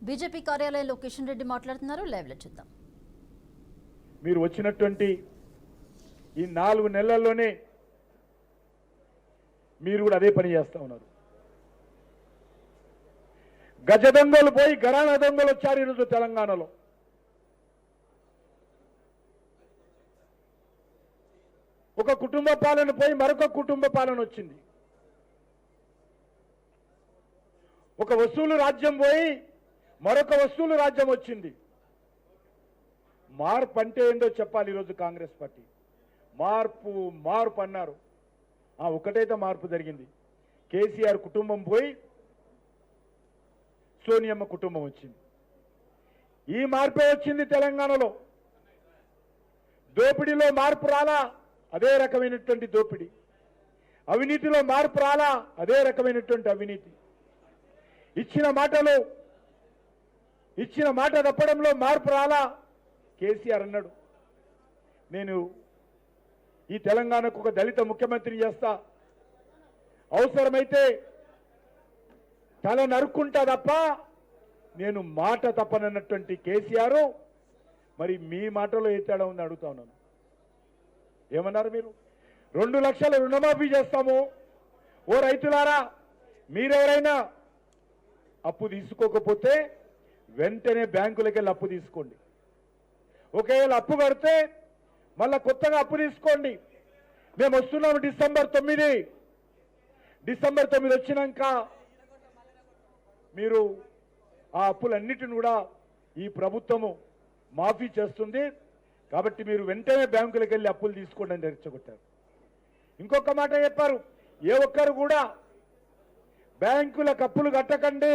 BJP కార్యాలయంలో కిషన్ రెడ్డి మాట్లాడుతున్నారు. Live లో చూద్దాం. మీరు వచ్చినటువంటి ఈ 4 నెలల్లోనే మీరు కూడా అదే పని చేస్తా ఉన్నారు. గజ దొంగలు పోయి గరాణ దొంగలు వచ్చారు ఈరోజు తెలంగాణలో. ఒక కుటుంబ పాలన పోయి మరొక కుటుంబ పాలన వచ్చింది. ఒక వసూలు రాజ్యం పోయి మరొక వసూలు రాజ్యం వచ్చింది. మార్పు అంటే ఏందో చెప్పాలి. ఈరోజు కాంగ్రెస్ పార్టీ మార్పు మార్పు అన్నారు. ఒకటైతే మార్పు జరిగింది. కేసీఆర్ కుటుంబం పోయి సోనియమ్మ కుటుంబం వచ్చింది. ఈ మార్పే వచ్చింది తెలంగాణలో. దోపిడీలో మార్పు రాలా, అదే రకమైనటువంటి దోపిడీ. అవినీతిలో మార్పు రాలా, అదే రకమైనటువంటి అవినీతి. ఇచ్చిన మాట తప్పడంలో మార్పు రాలా. కేసీఆర్ అన్నాడు, నేను ఈ తెలంగాణకు ఒక దళిత ముఖ్యమంత్రి చేస్తా, అవసరమైతే తల నరుక్కుంటా తప్ప నేను మాట తప్పనన్నటువంటి కేసీఆర్ మరి మీ మాటలో ఏ తేడా ఉంది అడుగుతా ఉన్నాను. ఏమన్నారు మీరు? 2 లక్షల రుణమాఫీ చేస్తాము. ఓ రైతులారా, మీరెవరైనా అప్పు తీసుకోకపోతే వెంటనే బ్యాంకులకి వెళ్ళి అప్పు తీసుకోండి. ఒకవేళ అప్పు కడితే మళ్ళా కొత్తగా అప్పు తీసుకోండి. మేము వస్తున్నాము డిసెంబర్ 9 వచ్చినాక మీరు ఆ అప్పులన్నిటిని కూడా ఈ ప్రభుత్వము మాఫీ చేస్తుంది. కాబట్టి మీరు వెంటనే బ్యాంకులకు వెళ్ళి అప్పులు తీసుకోండి అని రెచ్చగొట్టారు. ఇంకొక మాట చెప్పారు, ఏ ఒక్కరు కూడా బ్యాంకులకు అప్పులు కట్టకండి,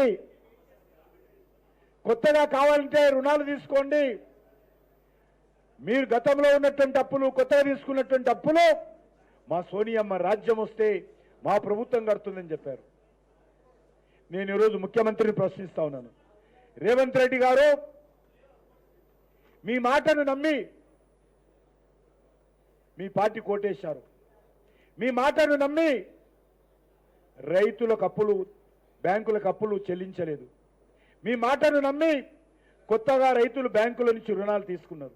కొత్తగా కావాలంటే రుణాలు తీసుకోండి. మీరు గతంలో ఉన్నటువంటి అప్పులు, కొత్తగా తీసుకున్నటువంటి అప్పులు మా సోనియమ్మ రాజ్యం వస్తే మా ప్రభుత్వం కడుతుందని చెప్పారు. నేను ఈరోజు ముఖ్యమంత్రిని ప్రశ్నిస్తా ఉన్నాను. రేవంత్ రెడ్డి గారు, మీ మాటను నమ్మి మీ పార్టీ కోటేశారు. మీ మాటను నమ్మి రైతులకు అప్పులు, బ్యాంకులకు అప్పులు చెల్లించలేదు. మీ మాటను నమ్మి కొత్తగా రైతులు బ్యాంకుల నుంచి రుణాలు తీసుకున్నారు.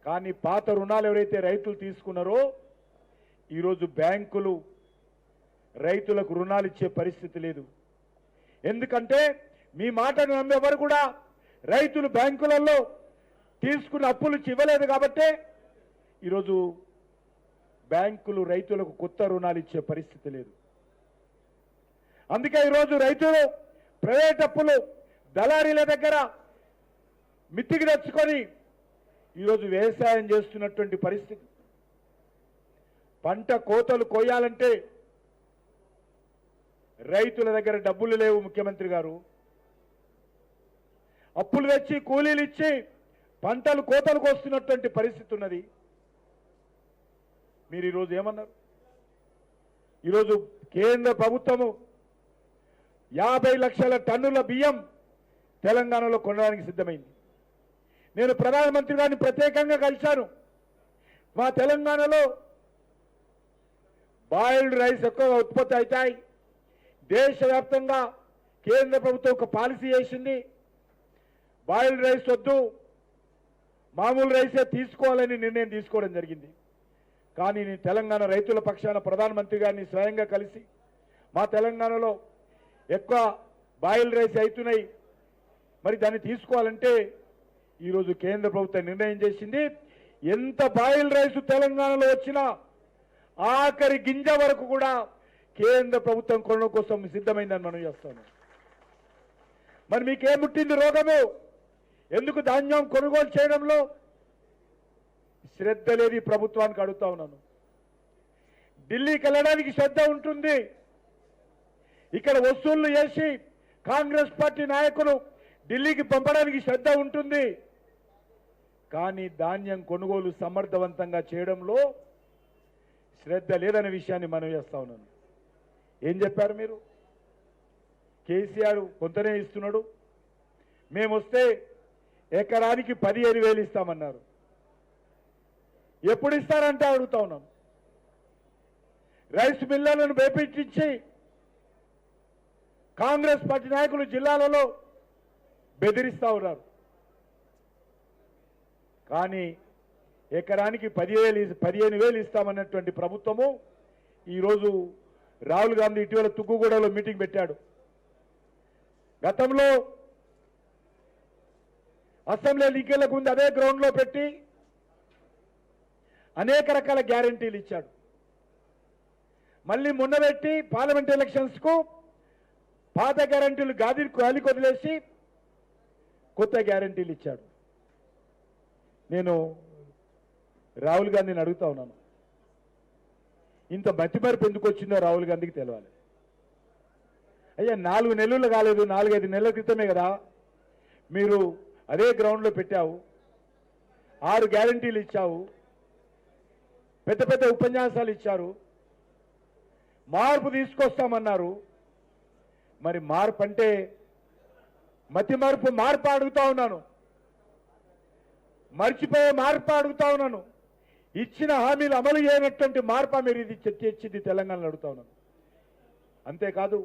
కానీ పాత రుణాలు ఎవరైతే రైతులు తీసుకున్నారో ఈరోజు బ్యాంకులు రైతులకు రుణాలు ఇచ్చే పరిస్థితి లేదు. ఎందుకంటే మీ మాటను నమ్మి ఎవరు కూడా రైతులు బ్యాంకులలో తీసుకున్న అప్పులు ఇవ్వలేదు. కాబట్టి ఈరోజు బ్యాంకులు రైతులకు కొత్త రుణాలు ఇచ్చే పరిస్థితి లేదు. అందుకే ఈరోజు రైతులు ప్రైవేట్ అప్పులు దళారీల దగ్గర మిత్తికి తెచ్చుకొని ఈరోజు వ్యవసాయం చేస్తున్నటువంటి పరిస్థితి. పంట కోతలు కోయాలంటే రైతుల దగ్గర డబ్బులు లేవు. ముఖ్యమంత్రి గారు అప్పులు తెచ్చి కూలీలు ఇచ్చి పంటలు కోతలకు వస్తున్నటువంటి పరిస్థితి ఉన్నది. మీరు ఈరోజు ఏమన్నారు? ఈరోజు కేంద్ర ప్రభుత్వము 50 లక్షల టన్నుల బియ్యం తెలంగాణలో కొనడానికి సిద్ధమైంది. నేను ప్రధానమంత్రి గారిని ప్రత్యేకంగా కలిశాను. మా తెలంగాణలో బాయిల్డ్ రైస్ ఎక్కువగా ఉత్పత్తి అవుతాయి. దేశవ్యాప్తంగా కేంద్ర ప్రభుత్వం ఒక పాలసీ చేసింది, బాయిల్డ్ రైస్ వద్దు, మామూలు రైసే తీసుకోవాలని నిర్ణయం తీసుకోవడం జరిగింది. కానీ నేను తెలంగాణ రైతుల పక్షాన ప్రధానమంత్రి గారిని స్వయంగా కలిసి మా తెలంగాణలో ఎక్కువ బాయిల్డ్ రైస్ అవుతున్నాయి, మరి దాన్ని తీసుకోవాలంటే ఈరోజు కేంద్ర ప్రభుత్వం నిర్ణయం చేసింది, ఎంత బాయిల్డ్ రైస్ తెలంగాణలో వచ్చినా ఆఖరి గింజ వరకు కూడా కేంద్ర ప్రభుత్వం కొనడం కోసం సిద్ధమైందని మనం చేస్తాము. మరి మీకేం పుట్టింది రోగము? ఎందుకు ధాన్యం కొనుగోలు చేయడంలో శ్రద్ధ లేదు ఈ ప్రభుత్వానికి అడుగుతా ఉన్నాను. ఢిల్లీకి వెళ్ళడానికి శ్రద్ధ ఉంటుంది, ఇక్కడ వసూళ్లు చేసి కాంగ్రెస్ పార్టీ నాయకులు ఢిల్లీకి పంపడానికి శ్రద్ధ ఉంటుంది. కానీ ధాన్యం కొనుగోలు సమర్థవంతంగా చేయడంలో శ్రద్ధ లేదనే విషయాన్ని మనం చేస్తా ఉన్నాను. ఏం చెప్పారు మీరు? కేసీఆర్ కొంతనే ఇస్తున్నాడు, మేము వస్తే ఎకరానికి 15,000 ఇస్తామన్నారు. ఎప్పుడు ఇస్తారంటే అడుగుతా ఉన్నాం. రైస్ మిల్లర్లను బేపించి కాంగ్రెస్ పార్టీ నాయకులు జిల్లాలలో బెదిరిస్తూ ఉన్నారు. కానీ ఎకరానికి 15,000 ఇస్తామన్నటువంటి ప్రభుత్వము ఈరోజు రాహుల్ గాంధీ ఇటీవల తుక్కుగూడలో మీటింగ్ పెట్టాడు. గతంలో అసెంబ్లీ ఎన్నికలకు ముందు అదే గ్రౌండ్లో పెట్టి అనేక రకాల గ్యారంటీలు ఇచ్చాడు. మళ్ళీ మొన్న పెట్టి పార్లమెంట్ ఎలక్షన్స్కు పాత గ్యారంటీలు గాలికి వదిలేసి కొత్త గ్యారంటీలు ఇచ్చాడు. నేను రాహుల్ గాంధీని అడుగుతా ఉన్నాను, ఇంత మతిమరుపు ఎందుకు వచ్చిందో రాహుల్ గాంధీకి తెలియాలి. అయ్యా 4 నెలలు కాలేదు, 4-5 నెలల క్రితమే కదా మీరు అదే గ్రౌండ్లో పెట్టావు, 6 గ్యారంటీలు ఇచ్చావు, పెద్ద పెద్ద ఉపన్యాసాలు ఇచ్చారు, మార్పు తీసుకొస్తామన్నారు. మరి మార్పు అంటే మతి మార్పు అడుగుతా ఉన్నాను, మర్చిపోయే మార్పు అడుగుతా ఉన్నాను. ఇచ్చిన హామీలు అమలు చేయనటువంటి మార్పు మీరు ఇది తెచ్చింది తెలంగాణలో అడుగుతా ఉన్నాను. అంతేకాదు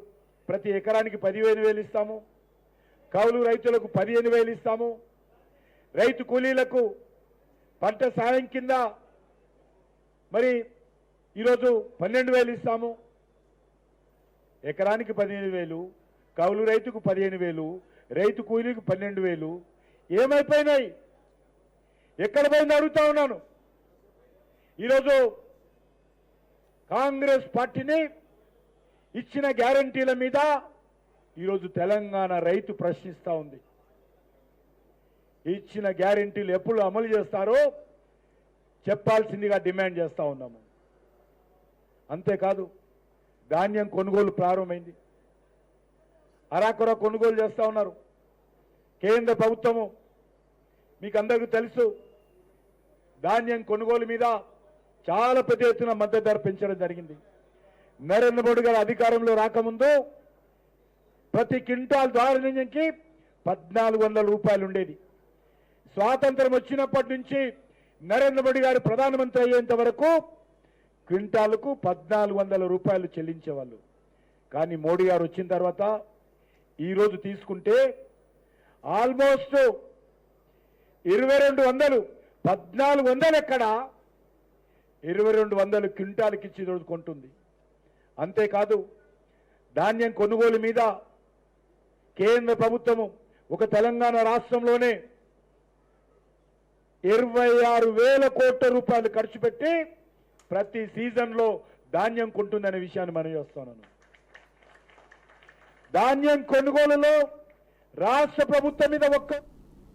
ప్రతి ఎకరానికి 15,000 ఇస్తాము, కౌలు రైతులకు 15,000 ఇస్తాము, రైతు కూలీలకు పంట సాయం కింద మరి ఈరోజు 12,000 ఇస్తాము. ఎకరానికి 15,000, కౌలు రైతుకు 15,000, రైతు కూలీకి 12,000. ఏమైపోయినాయి? ఎక్కడ పోయింది అడుగుతా ఉన్నాను. ఈరోజు కాంగ్రెస్ పార్టీని ఇచ్చిన గ్యారంటీల మీద ఈరోజు తెలంగాణ రైతు ప్రశ్నిస్తూ ఉంది. ఇచ్చిన గ్యారంటీలు ఎప్పుడు అమలు చేస్తారో చెప్పాల్సిందిగా డిమాండ్ చేస్తూ ఉన్నాము. అంతేకాదు ధాన్యం కొనుగోలు ప్రారంభమైంది, అరాకొర కొనుగోలు చేస్తూ ఉన్నారు. కేంద్ర ప్రభుత్వము మీకు అందరికీ తెలుసు, ధాన్యం కొనుగోలు మీద చాలా పెద్ద ఎత్తున మద్దతు ధర పెంచడం జరిగింది. నరేంద్ర మోడీ గారు అధికారంలో రాకముందు ప్రతి క్వింటాల్ ధాన్యానికి 1,400 రూపాయలు ఉండేది. స్వాతంత్రం వచ్చినప్పటి నుంచి నరేంద్ర మోడీ గారు ప్రధానమంత్రి అయ్యేంత వరకు క్వింటాల్కు 1,400 రూపాయలు చెల్లించేవాళ్ళు. కానీ మోడీ గారు వచ్చిన తర్వాత ఈరోజు తీసుకుంటే ఆల్మోస్ట్ 2,200, 1,400 ఎక్కడ 2,200 క్వింటాల్కి ఇచ్చి ఈరోజు కొంటుంది. అంతేకాదు ధాన్యం కొనుగోలు మీద కేంద్ర ప్రభుత్వము ఒక తెలంగాణ రాష్ట్రంలోనే 26,000 కోట్ల రూపాయలు ఖర్చు పెట్టి ప్రతి సీజన్లో ధాన్యం కొంటుందనే విషయాన్ని మనం చేస్తున్నాను. ధాన్యం కొనుగోలులో రాష్ట్ర ప్రభుత్వం మీద ఒక్క